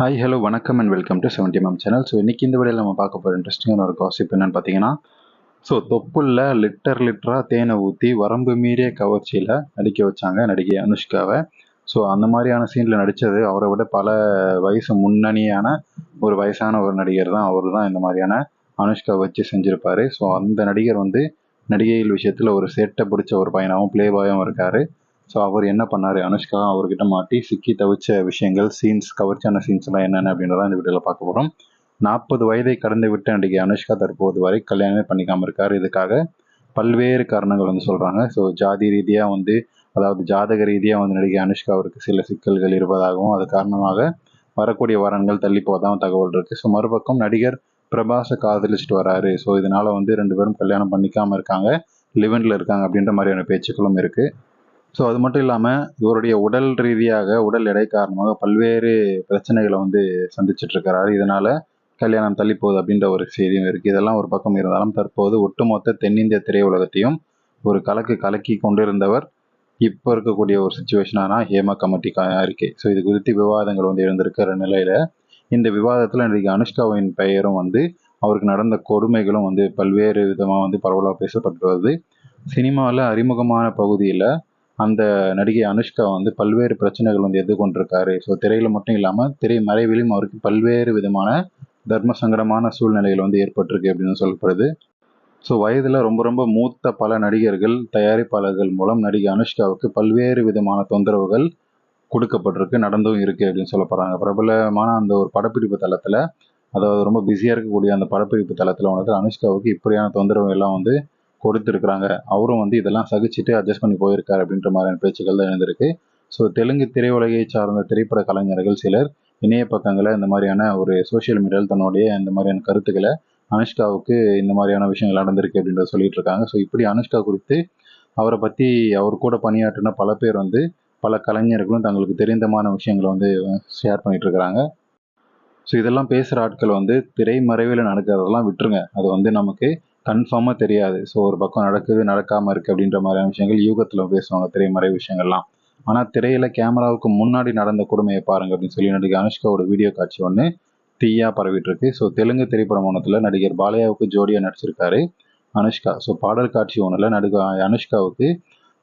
Hi hello வணக்கம் and welcome to 70mm channel. So இன்றைக்கி இந்த வீடியோவில் நம்ம பார்க்க போகிற இன்ட்ரெஸ்டிங்கான ஒரு காசிப் என்னென்னு பார்த்தீங்கன்னா, ஸோ தொப்புளில் லிட்டராக தேனை ஊற்றி வரம்பு மீறிய கவர்ச்சியில் நடிக்க வச்சாங்க நடிகை அனுஷ்காவை. ஸோ அந்த மாதிரியான சீனில் நடித்தது அவரை விட பல வயசு முன்னணியான ஒரு வயசான ஒரு நடிகர் தான். அவர் தான் இந்த மாதிரியான அனுஷ்கா வச்சு செஞ்சுருப்பார். ஸோ அந்த நடிகர் வந்து நடிகைகள் விஷயத்தில் ஒரு சேட்டை பிடிச்ச ஒரு பையனாகவும் ப்ளே பாயும் இருக்கார். ஸோ அவர் என்ன பண்ணார், அனுஷ்கா அவர்கிட்ட மாட்டி சிக்கி தவிச்ச விஷயங்கள், கவர்ச்சியான சீன்ஸ்லாம் என்னென்ன அப்படின்றத இந்த வீடியோவில் பார்க்க போகிறோம். 40 வயதை கடந்து விட்ட நடிகை அனுஷ்கா தற்போது வரை கல்யாணமே பண்ணிக்காமல் இருக்கார். இதுக்காக பல்வேறு காரணங்கள் வந்து சொல்கிறாங்க. ஸோ ஜாதி ரீதியாக வந்து, அதாவது ஜாதக ரீதியாக வந்து நடிகை அனுஷ்கா அவருக்கு சில சிக்கல்கள் இருப்பதாகவும், அது காரணமாக வரக்கூடிய வரன்கள் தள்ளி போதாகவும் தகவல் இருக்குது. ஸோ மறுபக்கம் நடிகர் பிரபாஸை காதலிச்சுட்டு வராரு. ஸோ இதனால் வந்து 2 பேரும் கல்யாணம் பண்ணிக்காமல் இருக்காங்க, லிவனில் இருக்காங்க அப்படின்ற மாதிரியான பேச்சுக்களும் இருக்குது. ஸோ அது மட்டும் இல்லாமல் இவருடைய உடல் ரீதியாக, உடல் எடை காரணமாக பல்வேறு பிரச்சனைகளை வந்து சந்திச்சிட்ருக்கிறாரு. இதனால் கல்யாணம் தள்ளி போகுது அப்படின்ற ஒரு செய்தியும் இருக்குது. இதெல்லாம் ஒரு பக்கம் இருந்தாலும் தற்போது ஒட்டுமொத்த தென்னிந்திய திரையுலகத்தையும் ஒரு கலக்கி கொண்டிருந்தவர் இப்போ இருக்கக்கூடிய ஒரு சுச்சுவேஷனான ஹேமா கமிட்டி அறிக்கை. ஸோ இது குறித்து விவாதங்கள் வந்து எழுந்திருக்கிற நிலையில் இந்த விவாதத்தில் இன்றைக்கு அனுஷ்காவின் பெயரும் வந்து அவருக்கு நடந்த கொடுமைகளும் வந்து பல்வேறு விதமாக வந்து பரவலாக பேசப்பட்டு வருது. சினிமாவில் அறிமுகமான பகுதியில் அந்த நடிகை அனுஷ்கா வந்து பல்வேறு பிரச்சனைகள் வந்து எதிர்கொண்டிருக்காரு. ஸோ திரையில் மட்டும் இல்லாமல் திரை மறைவிலும் அவருக்கு பல்வேறு விதமான தர்ம சங்கடமான சூழ்நிலைகள் வந்து ஏற்பட்டிருக்கு அப்படின்னு சொல்லப்படுது. ஸோ வயதில் ரொம்ப ரொம்ப மூத்த பல நடிகர்கள், தயாரிப்பாளர்கள் மூலம் நடிகை அனுஷ்காவுக்கு பல்வேறு விதமான தொந்தரவுகள் கொடுக்கப்பட்டிருக்கு, நடந்தும் இருக்குது அப்படின்னு சொல்ல போகிறாங்க. பிரபலமான அந்த ஒரு படப்பிடிப்பு தளத்தில், அதாவது ரொம்ப பிஸியாக இருக்கக்கூடிய அந்த படப்பிடிப்பு தளத்தில் வந்து அனுஷ்காவுக்கு இப்படியான தொந்தரவு எல்லாம் வந்து கொடுத்துருக்குறாங்க. அவரும் வந்து இதெல்லாம் சகிச்சுட்டு அட்ஜஸ்ட் பண்ணி போயிருக்காரு அப்படின்ற மாதிரியான பேச்சுக்கள் தான் எழுந்திருக்கு. ஸோ தெலுங்கு திரையுலகை சார்ந்த திரைப்பட கலைஞர்கள் சிலர் இணைய பக்கங்களில் இந்த மாதிரியான ஒரு சோஷியல் மீடியாவில் தன்னுடைய இந்த மாதிரியான கருத்துக்களை அனுஷ்காவுக்கு இந்த மாதிரியான விஷயங்கள் நடந்திருக்கு அப்படின்றத சொல்லிட்டு இருக்காங்க. ஸோ இப்படி அனுஷ்கா குறித்து அவரை பற்றி அவர் கூட பணியாற்றின பல பேர் வந்து பல கலைஞர்களும் தங்களுக்கு தெரிந்தமான விஷயங்களை வந்து ஷேர் பண்ணிட்டு இருக்கிறாங்க. ஸோ இதெல்லாம் பேசுகிற ஆட்கள் வந்து திரைமறைவில் நடக்கிறதெல்லாம் விட்டுருங்க, அது வந்து நமக்கு கன்ஃபார்மாக தெரியாது. ஸோ ஒரு பக்கம் நடக்குது, நடக்காமல் இருக்குது அப்படின்ற மாதிரியான விஷயங்கள் யூகத்தில் பேசுவாங்க, திரைமறை விஷயங்கள்லாம். ஆனால் திரையில் கேமராவுக்கு முன்னாடி நடந்த கொடுமையை பாருங்கள் அப்படின்னு சொல்லி நடிகை அனுஷ்காவோட வீடியோ காட்சி ஒன்று தீயாக பரவிட்டு இருக்கு. ஸோ தெலுங்கு திரைப்பட மோனத்தில் நடிகர் பாலையாவுக்கு ஜோடியாக நடிச்சிருக்காரு அனுஷ்கா. ஸோ பாடல் காட்சி ஒன்றில்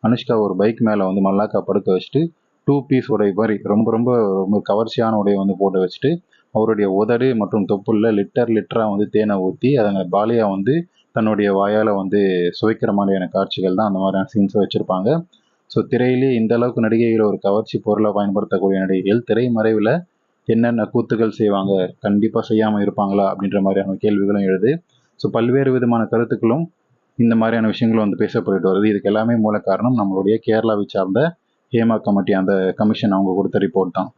அனுஷ்கா ஒரு பைக் மேலே வந்து மல்லாக்கா படுக்க வச்சுட்டு 2 பீஸ் உடை மாதிரி ரொம்ப ரொம்ப ரொம்ப கவர்ச்சியான உடையை வந்து போட்டு வச்சுட்டு அவருடைய உதடு மற்றும் தொப்புளில் லிட்டராக வந்து தேனை ஊற்றி அதை பாலியா வந்து தன்னுடைய வாயால் வந்து சுவைக்கிற மாதிரியான காட்சிகள் தான் அந்த மாதிரியான சீன்ஸை வச்சுருப்பாங்க. ஸோ திரையிலே இந்த அளவுக்கு நடிகைகளை ஒரு கவர்ச்சி பொருளை பயன்படுத்தக்கூடிய நடிகைகள் திரைமறைவில் என்னென்ன கூத்துக்கள் செய்வாங்க, கண்டிப்பாக செய்யாமல் இருப்பாங்களா அப்படின்ற மாதிரியான கேள்விகளும் எழுது. ஸோ பல்வேறு விதமான கருத்துக்களும் இந்த மாதிரியான விஷயங்களும் வந்து பேசப்பட்டு வருது. இதுக்கு எல்லாமே மூல காரணம் நம்மளுடைய கேரளாவை சார்ந்த ஹேமா கமிட்டி, அந்த கமிஷன் அவங்க கொடுத்த ரிப்போர்ட் தான்.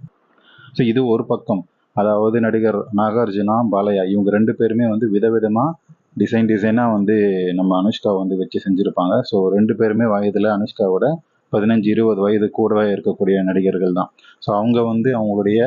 ஸோ இது ஒரு பக்கம். அதாவது நடிகர் நாகார்ஜுனா, பாலையா இவங்க 2 பேருமே வந்து விதவிதமாக டிசைனாக வந்து நம்ம அனுஷ்கா வந்து வச்சு செஞ்சுருப்பாங்க. ஸோ 2 பேருமே வயதில் அனுஷ்காவோட 15-20 வயது கூடவே இருக்கக்கூடிய நடிகர்கள் தான். ஸோ அவங்க வந்து அவங்களுடைய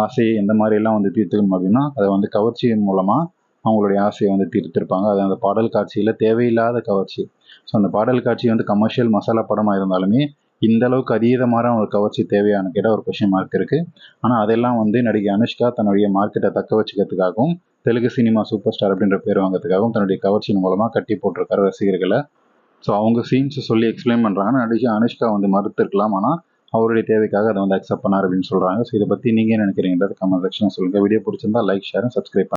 ஆசையை எந்த மாதிரிலாம் வந்து தீர்த்துக்கணும் அப்படின்னா, அதை வந்து கவர்ச்சியின் மூலமாக அவங்களுடைய ஆசையை வந்து தீர்த்திருப்பாங்க. அது அந்த பாடல் காட்சியில் தேவையில்லாத கவர்ச்சி. ஸோ அந்த பாடல் காட்சி வந்து கமர்ஷியல் மசாலா படமாக இருந்தாலுமே இந்த அளவுக்கு அதீதமான ஒரு கவர்ச்சி தேவையான கேட்டால் ஒரு கொஷின் மார்க் இருக்குது. ஆனால் அதெல்லாம் வந்து நடிகை அனுஷ்கா தன்னுடைய மார்க்கெட்டை தக்க வச்சுக்கிறதுக்காகவும், தெலுங்கு சினிமா சூப்பர் ஸ்டார் அப்படின்ற பேர் வாங்கிறதுக்காகவும் தன்னுடைய கவர்ச்சியின் மூலமாக கட்டி போட்டிருக்காரு ரசிகர்களை. ஸோ அவங்க சீன்ஸை சொல்லி எக்ஸ்பிளைன் பண்ணுறாங்க. நடிகை அனுஷ்கா வந்து மறுத்திருக்கலாம், ஆனால் அவருடைய தேவைக்காக அதை வந்து அக்செப்ட் பண்ணார் அப்படின்னு சொல்கிறாங்க. ஸோ இதை பற்றி நீங்கள் என்ன நினைக்கிறீங்கன்றது கமெண்ட் செக்ஷனில் சொல்லுங்கள். வீடியோ பிடிச்சிருந்தா லைக், ஷேர், சப்ஸ்கிரைப்